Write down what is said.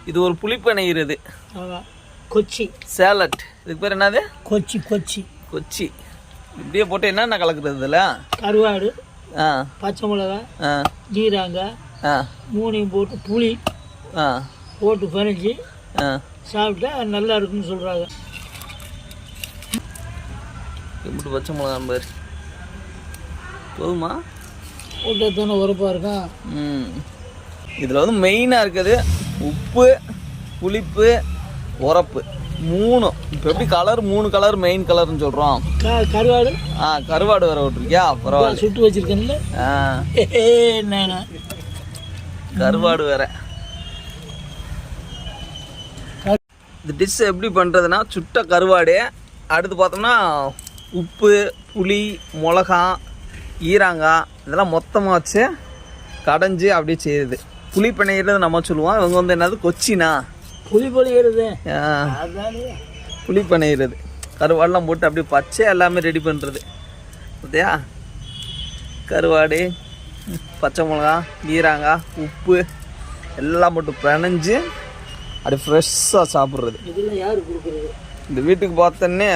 இது ஒரு புளிப்பனைகிறது. கொச்சி சேலட். இதுக்கு பேர் என்னது? கொச்சி. கொச்சி கொச்சி. இப்படியே போட்டு என்னென்ன கலக்குறது இதில்? கருவாடு, பச்சை மிளகா, ஜீராங்காய், மூணையும் போட்டு புளி போட்டு பறிஞ்சு சாப்பிட்டா நல்லா இருக்குன்னு சொல்கிறாங்க. எப்படி பச்சை மிளகா பாரு போதுமா? போட்டால் தானே உரப்பாக இருக்கும். இதில் வந்து மெயினாக இருக்குது உப்பு, புளிப்பு, உரப்பு, 3. இப்போ எப்படி கலர் 3 கலர் மெயின் கலர்னு சொல்கிறோம். கருவாடு கருவாடு வேற விட்டுருக்கியா? பரவாயில்ல, சுட்டு வச்சிருக்கேன்ல. என்ன கருவாடு வேற. இந்த டிஷ் எப்படி பண்ணுறதுன்னா, சுட்ட கருவாடு, அடுத்து பார்த்தோம்னா உப்பு, புளி, மிளகா, ஈராங்காய் இதெல்லாம் மொத்தமாக வச்சு கடைஞ்சி அப்படியே செய்யுது. புளி பிணையிறது நம்ம சொல்லுவோம். இவங்க வந்து என்னது கொச்சினா புளி பிணையிறது. புளி பிணையிறது கருவாடெலாம் போட்டு அப்படியே பச்சை எல்லாமே ரெடி பண்ணுறது. பார்த்தியா? கருவாடு, பச்சை மிளகா, ஈராங்காய், உப்பு எல்லாம் போட்டு பிணைஞ்சு அப்படியே ஃப்ரெஷ்ஷாக சாப்பிட்றது. இதெல்லாம் யார் கொடுக்குறது? இந்த வீட்டுக்கு பார்த்தோன்னே